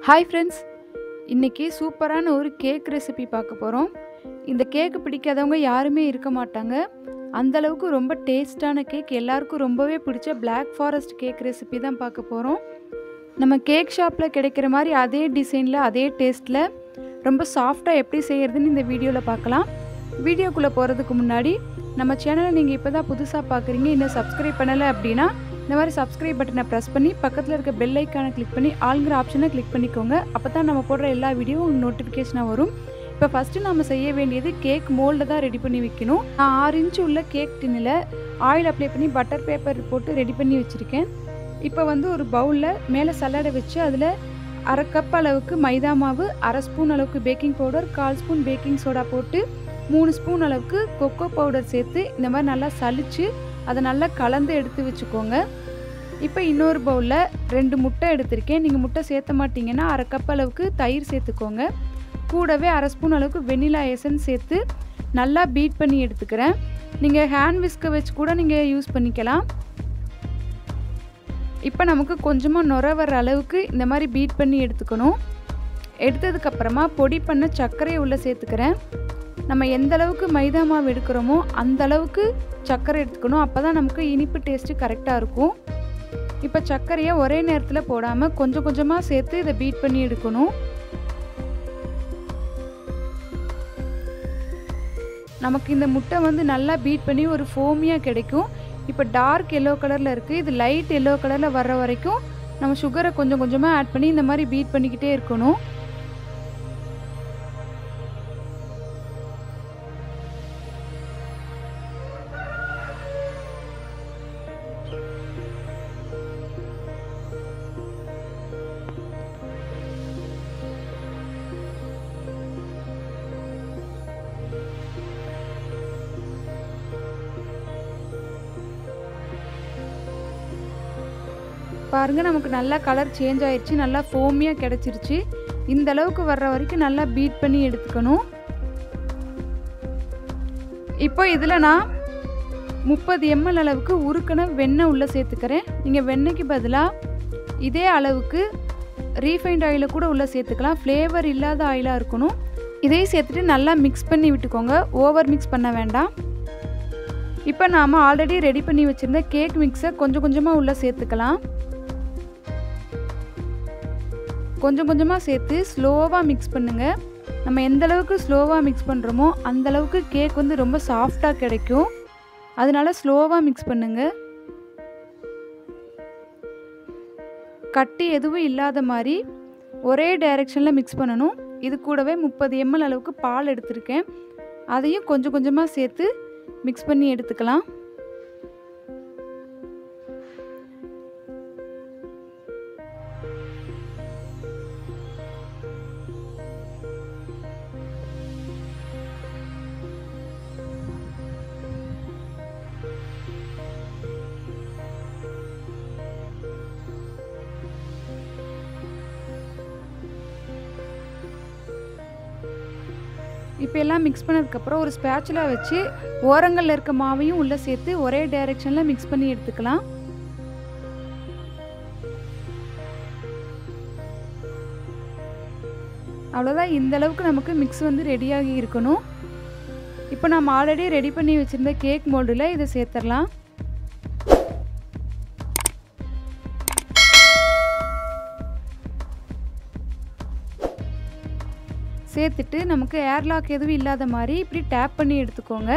Hi friends, இன்றைக்கி சூப்பரான ஒரு கேக் ரெசிபி பார்க்க போகிறோம். இந்த கேக்கு பிடிக்காதவங்க யாருமே இருக்க மாட்டாங்க. அந்தளவுக்கு ரொம்ப டேஸ்டான கேக், எல்லாருக்கும் ரொம்பவே பிடிச்ச பிளாக் ஃபாரஸ்ட் கேக் ரெசிபி தான் பார்க்க போகிறோம். நம்ம கேக் ஷாப்பில் கிடைக்கிற மாதிரி அதே டிசைனில் அதே டேஸ்ட்டில் ரொம்ப சாஃப்டாக எப்படி செய்கிறதுன்னு இந்த வீடியோவில் பார்க்கலாம். வீடியோக்குள்ளே போகிறதுக்கு முன்னாடி நம்ம சேனலை நீங்கள் இப்போ தான் புதுசாக பார்க்குறீங்க, இன்னும் சப்ஸ்கிரைப் பண்ணலை அப்படின்னா இந்த மாதிரி சப்ஸ்கிரைப் பட்டனை ப்ரெஸ் பண்ணி பக்கத்தில் இருக்க பெல் ஐக்கானை கிளிக் பண்ணி ஆளுங்கிற ஆப்ஷனை கிளிக் பண்ணிக்கோங்க. அப்போ தான் நம்ம போடுற எல்லா வீடியோவும் உங்களுக்கு நோட்டிஃபிகேஷனாக வரும். இப்போ ஃபஸ்ட்டு நம்ம செய்ய வேண்டியது கேக் மோல்டு தான் ரெடி பண்ணி வைக்கணும். நான் 6 இன்ச்சு உள்ள கேக் டின்னில் ஆயில் அப்ளை பண்ணி பட்டர் பேப்பர் போட்டு ரெடி பண்ணி வச்சுருக்கேன். இப்போ ஒரு பவுலில் மேலே சல்லடை வச்சு அதில் 1/2 கப் அளவுக்கு மைதா மாவு, 1/2 ஸ்பூன் அளவுக்கு baking powder, 1/4 spoon baking soda போட்டு 3 ஸ்பூன் அளவுக்கு கொக்கோ பவுடர் சேர்த்து இந்த மாதிரி நல்லா சலிச்சு அதை நல்லா கலந்து எடுத்து வச்சுக்கோங்க. இப்போ இன்னொரு பவுலில் 2 முட்டை எடுத்திருக்கேன். நீங்கள் முட்டை சேர்த்த மாட்டிங்கன்னா 1/2 கப் அளவுக்கு தயிர் சேர்த்துக்கோங்க. கூடவே 1/2 ஸ்பூன் அளவுக்கு வெண்ணிலா எசன்ஸ் சேர்த்து நல்லா பீட் பண்ணி எடுத்துக்கிறேன். நீங்கள் ஹேண்ட் விஸ்கை வச்சு கூட நீங்கள் யூஸ் பண்ணிக்கலாம். இப்போ நமக்கு கொஞ்சமாக நுர வர அளவுக்கு இந்த மாதிரி பீட் பண்ணி எடுத்துக்கணும். எடுத்ததுக்கப்புறமா பொடி பண்ண சர்க்கரையை உள்ளே சேர்த்துக்கிறேன். நம்ம எந்த அளவுக்கு மைதா மாவு எடுக்கிறோமோ அந்த அளவுக்கு சர்க்கரை எடுத்துக்கணும். அப்போ தான் நமக்கு இனிப்பு டேஸ்ட்டு கரெக்டாக இருக்கும். இப்போ சர்க்கரையை ஒரே நேரத்தில் போடாமல் கொஞ்சம் கொஞ்சமாக சேர்த்து இதை பீட் பண்ணி எடுக்கணும். நமக்கு இந்த முட்டை நல்லா பீட் பண்ணி ஒரு ஃபோமியாக கிடைக்கும். இப்போ டார்க் எல்லோ கலரில் இருக்குது. இது லைட் எல்லோ கலரில் வர்ற வரைக்கும் நம்ம சுகரை கொஞ்சம் கொஞ்சமாக ஆட் பண்ணி இந்த மாதிரி பீட் பண்ணிக்கிட்டே இருக்கணும். பாருங்கள், நமக்கு நல்லா கலர் சேஞ்ச் ஆயிடுச்சு, நல்லா ஃபோமியாக கிடச்சிருச்சு. இந்த அளவுக்கு வர்ற வரைக்கும் நல்லா பீட் பண்ணி எடுத்துக்கணும். இப்போ இதில் நான் 30 ml அளவுக்கு உருக்கின வெண்ணெய் உள்ளே சேர்த்துக்கிறேன். நீங்கள் வெண்ணெய்க்கு பதிலாக இதே அளவுக்கு ரீஃபைண்ட் ஆயிலை கூட உள்ளே சேர்த்துக்கலாம். ஃப்ளேவர் இல்லாத ஆயிலாக இருக்கணும். இதையும் சேர்த்துட்டு நல்லா மிக்ஸ் பண்ணி விட்டுக்கோங்க, ஓவர் மிக்ஸ் பண்ண வேண்டாம். இப்போ நாம் ஆல்ரெடி ரெடி பண்ணி வச்சுருந்த கேக் மிக்ஸை கொஞ்சம் கொஞ்சமாக உள்ளே சேர்த்துக்கலாம். கொஞ்சம் கொஞ்சமாக சேர்த்து ஸ்லோவாக மிக்ஸ் பண்ணுங்கள். நம்ம எந்த அளவுக்கு ஸ்லோவாக மிக்ஸ் பண்ணுறோமோ அந்தளவுக்கு கேக் ரொம்ப சாஃப்டாக கிடைக்கும். அதனால ஸ்லோவாக மிக்ஸ் பண்ணுங்கள். கட்டி எதுவும் இல்லாத மாதிரி ஒரே டைரெக்ஷனில் மிக்ஸ் பண்ணணும். இது கூடவே 30 ml அளவுக்கு பால் எடுத்திருக்கேன். அதையும் கொஞ்சம் கொஞ்சமாக சேர்த்து மிக்ஸ் பண்ணி எடுத்துக்கலாம். இப்போ எல்லாம் மிக்ஸ் பண்ணதுக்கப்புறம் ஒரு ஸ்பேச்சுலா வச்சு ஓரங்களில் இருக்க மாவையும் உள்ளே சேர்த்து ஒரே டைரெக்ஷனில் மிக்ஸ் பண்ணி எடுத்துக்கலாம். அவ்வளோதான், இந்த அளவுக்கு நமக்கு மிக்ஸ் ரெடியாகி இருக்கணும். இப்போ நம்ம ஆல்ரெடி ரெடி பண்ணி வச்சுருந்த கேக் மோல்டில் இதை சேர்த்துடலாம். சேர்த்துட்டு நமக்கு ஏர்லாக் எதுவும் இல்லாத மாதிரி இப்படி டேப் பண்ணி எடுத்துக்கோங்க.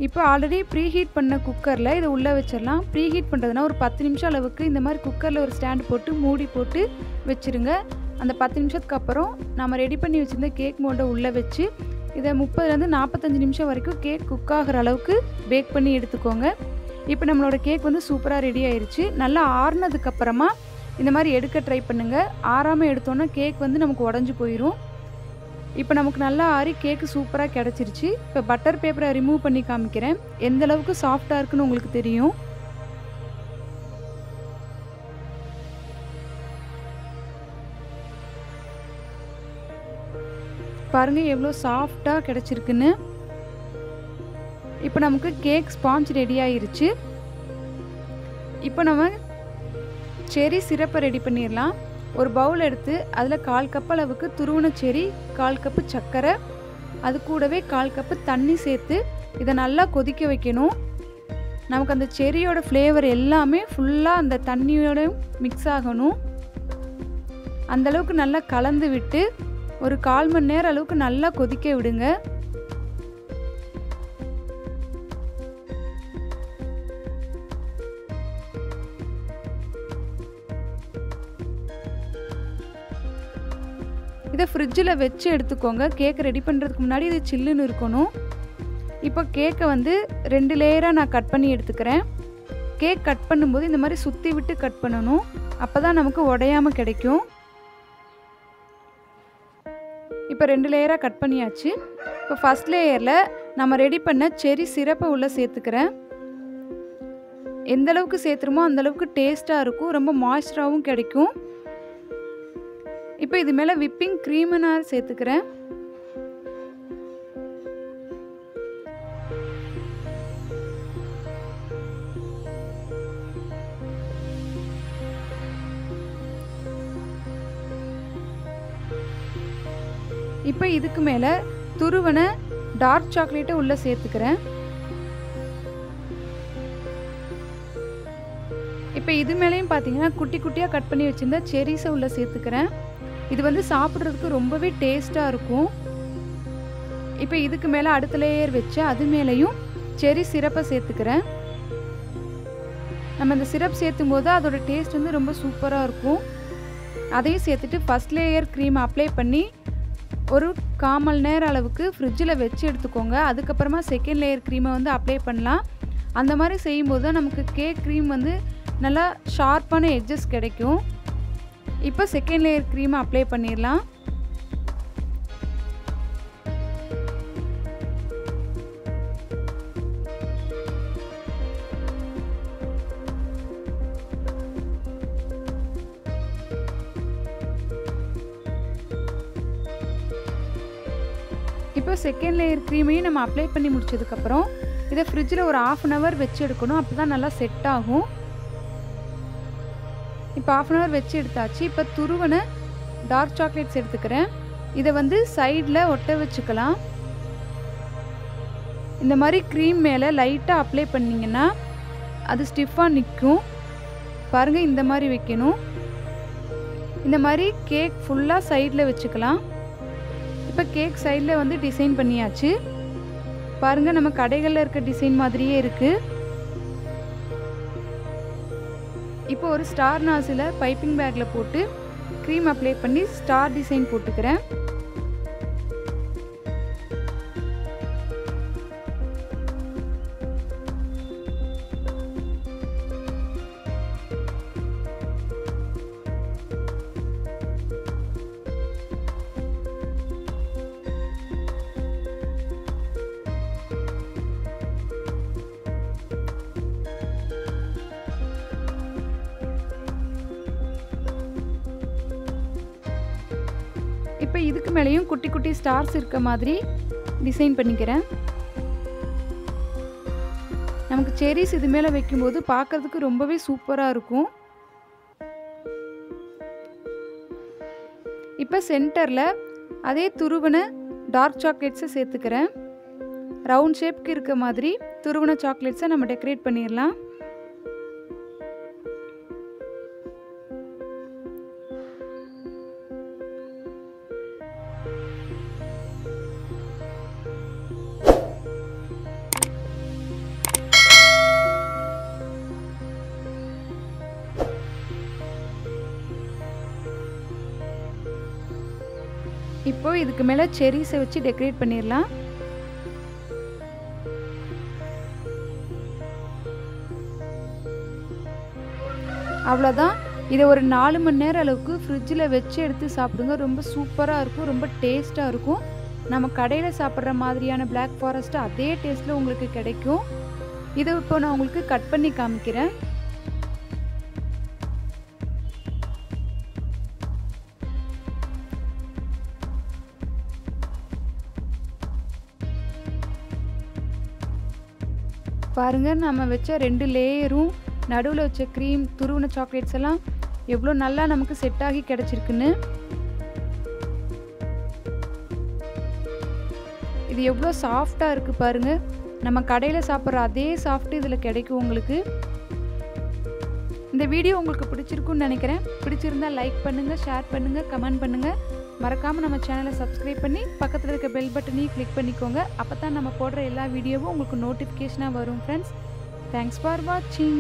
இப்போ ஆல்ரெடி ப்ரீஹீட் பண்ண குக்கரில் இதை உள்ளே வச்சிடலாம். ப்ரீஹீட் பண்ணுறதுனா ஒரு 10 நிமிஷம் அளவுக்கு இந்த மாதிரி குக்கரில் ஒரு ஸ்டாண்டு போட்டு மூடி போட்டு வச்சுருங்க. அந்த 10 நிமிஷத்துக்கு அப்புறம் நம்ம ரெடி பண்ணி வச்சுருந்த கேக் மோல்டை உள்ளே வச்சு இதை 30லேருந்து 45 நிமிஷம் வரைக்கும் கேக் குக் ஆகிற அளவுக்கு பேக் பண்ணி எடுத்துக்கோங்க. இப்போ நம்மளோட கேக் சூப்பராக ரெடி ஆயிடுச்சு. நல்லா ஆறுனதுக்கப்புறமா இந்த மாதிரி எடுக்க ட்ரை பண்ணுங்கள். ஆறாமல் எடுத்தோன்னா கேக் நமக்கு உடஞ்சி போயிடும். இப்போ நமக்கு நல்லா ஆறி கேக்கு சூப்பராக கிடச்சிருச்சு. இப்போ பட்டர் பேப்பரை ரிமூவ் பண்ணி காமிக்கிறேன். எந்த அளவுக்கு சாஃப்டாக இருக்குன்னு உங்களுக்கு தெரியும். பாருங்கள் எவ்வளோ சாஃப்டாக கிடச்சிருக்குன்னு. இப்போ நமக்கு கேக் ஸ்பாஞ்ச் ரெடி ஆயிருச்சு. இப்போ நம்ம செரி சிரப்பை ரெடி பண்ணிடலாம். ஒரு பவுல் எடுத்து அதில் 1/4 கப் அளவுக்கு துருவன செரி, 1/4 கப்பு சர்க்கரை, அது கூடவே 1/4 கப்பு தண்ணி சேர்த்து இதை நல்லா கொதிக்க வைக்கணும். நமக்கு அந்த செரியோட ஃப்ளேவர் எல்லாமே ஃபுல்லாக அந்த தண்ணியோட மிக்ஸ் ஆகணும். அந்தளவுக்கு நல்லா கலந்து விட்டு ஒரு 1/4 மணி நேரம் அளவுக்கு நல்லா கொதிக்க விடுங்க. இதை ஃப்ரிட்ஜில் வச்சு எடுத்துக்கோங்க. கேக் ரெடி பண்ணுறதுக்கு முன்னாடி இது சில்லுன்னு இருக்கணும். இப்போ கேக்கை வந்து 2 லேயராக நான் கட் பண்ணி எடுத்துக்கிறேன். கேக் கட் பண்ணும்போது இந்த மாதிரி சுற்றி விட்டு கட் பண்ணணும். அப்போ தான் நமக்கு உடையாமல் கிடைக்கும். இப்போ 2 லேயராக கட் பண்ணியாச்சு. இப்போ ஃபஸ்ட் லேயரில் நம்ம ரெடி பண்ண செரி சிரப்பை உள்ளே சேர்த்துக்கிறேன். எந்தளவுக்கு சேர்த்துருமோ அந்தளவுக்கு டேஸ்ட்டாக இருக்கும், ரொம்ப மாய்ஸ்டராகவும் கிடைக்கும். இப்போ இது மேலே விப்பிங் க்ரீமை நான் சேர்த்துக்கிறேன். இப்போ இதுக்கு மேலே துருவன டார்க் சாக்லேட்டை உள்ளே சேர்த்துக்கிறேன். இப்போ இது மேலேயும் பார்த்தீங்கன்னா குட்டி குட்டியாக கட் பண்ணி வச்சுருந்த செரிஸை உள்ளே சேர்த்துக்கிறேன். இது வந்து சாப்பிட்றதுக்கு ரொம்பவே டேஸ்ட்டாக இருக்கும். இப்போ இதுக்கு மேலே அடுத்த லேயர் வச்சு அது மேலேயும் செரி சிரப்பை சேர்த்துக்கிறேன். நம்ம இந்த சிரப் சேர்த்தும் போது அதோட டேஸ்ட் வந்து ரொம்ப சூப்பராக இருக்கும். அதையும் சேர்த்துட்டு ஃபஸ்ட் லேயர் க்ரீம் அப்ளை பண்ணி ஒரு 1/4 மணி நேரம் அளவுக்கு ஃப்ரிட்ஜில் வச்சு எடுத்துக்கோங்க. அதுக்கப்புறமா செகண்ட் லேயர் க்ரீமை வந்து அப்ளை பண்ணலாம். அந்த மாதிரி செய்யும்போது தான் நமக்கு கேக் க்ரீம் வந்து நல்லா ஷார்ப்பான எட்ஜஸ் கிடைக்கும். இப்போ செகண்ட் லேயர் க்ரீமை அப்ளை பண்ணிடலாம். இப்போ செகண்ட் லேயர் க்ரீமையும் நம்ம அப்ளை பண்ணி முடிச்சதுக்கப்புறம் இதை ஃப்ரிட்ஜில் ஒரு 1/2 அன் ஹவர் வச்சு எடுக்கணும். அப்போ தான் நல்லா செட் ஆகும். இப்போ 1/2 அன் ஹவர் வச்சு எடுத்தாச்சு. இப்போ துருவன டார்க் சாக்லேட்ஸ் எடுத்துக்கிறேன். இதை வந்து சைடில் ஒட்ட வச்சுக்கலாம். இந்த மாதிரி க்ரீம் மேலே லைட்டாக அப்ளை பண்ணிங்கன்னா அது ஸ்டிஃபாக நிற்கும். பாருங்கள், இந்த மாதிரி வைக்கணும். இந்த மாதிரி கேக் ஃபுல்லாக சைடில் வச்சுக்கலாம். இப்போ கேக் சைடில் வந்து டிசைன் பண்ணியாச்சு. பாருங்கள், நம்ம கடைகளில் இருக்க டிசைன் மாதிரியே இருக்குது. இப்போ ஒரு ஸ்டார் நாசில் பைப்பிங் பேக்கில் போட்டு க்ரீம் அப்ளை பண்ணி ஸ்டார் டிசைன் போட்டுக்கிறேன். இப்போ இதுக்கு மேலேயும் குட்டி குட்டி ஸ்டார்ஸ் இருக்க மாதிரி டிசைன் பண்ணிக்கிறேன். நமக்கு செரிஸ் இது மேலே வைக்கும்போது பார்க்கறதுக்கு ரொம்பவே சூப்பராக இருக்கும். இப்போ சென்டரில் அதே துருவன டார்க் சாக்லேட்ஸை சேர்த்துக்கிறேன். ரவுண்ட் ஷேப்க்கு இருக்க மாதிரி துருவன சாக்லேட்ஸை நம்ம டெக்கரேட் பண்ணிடலாம். இப்போ இதுக்கு மேலே செரிஸை வச்சு டெக்கரேட் பண்ணிடலாம். அவ்வளோதான். இதை ஒரு 4 மணி நேரம் அளவுக்கு ஃப்ரிட்ஜில் வச்சு எடுத்து சாப்பிடுங்க. ரொம்ப சூப்பராக இருக்கும், ரொம்ப டேஸ்ட்டாக இருக்கும். நம்ம கடையில் சாப்பிட்ற மாதிரியான பிளாக் ஃபாரஸ்ட் அதே டேஸ்ட்டில் உங்களுக்கு கிடைக்கும். இதை இப்போ நான் உங்களுக்கு கட் பண்ணி காமிக்கிறேன். பாருங்கள், நம்ம வச்ச 2 லேயரும் நடுவில் வச்ச க்ரீம் துருவன சாக்லேட்ஸ் எல்லாம் எவ்வளோ நல்லா நமக்கு செட் ஆகி கிடச்சிருக்குன்னு. இது எவ்வளோ சாஃப்டாக இருக்குது பாருங்கள். நம்ம கடையில் சாப்பிட்ற அதே சாஃப்ட் இதில் கிடைக்கும் உங்களுக்கு. இந்த வீடியோ உங்களுக்கு பிடிச்சிருக்குன்னு நினைக்கிறேன். பிடிச்சிருந்தா லைக் பண்ணுங்கள், ஷேர் பண்ணுங்கள், கமெண்ட் பண்ணுங்கள். மறக்காமல் நம்ம சேனலை சப்ஸ்கிரைப் பண்ணி பக்கத்தில் இருக்க பெல் பட்டனையும் கிளிக் பண்ணிக்கோங்க. அப்போ தான் நம்ம போடுற எல்லா வீடியோவும் உங்களுக்கு நோட்டிஃபிகேஷனாக வரும் ஃப்ரெண்ட்ஸ். தேங்க்ஸ் ஃபார் வாட்சிங்.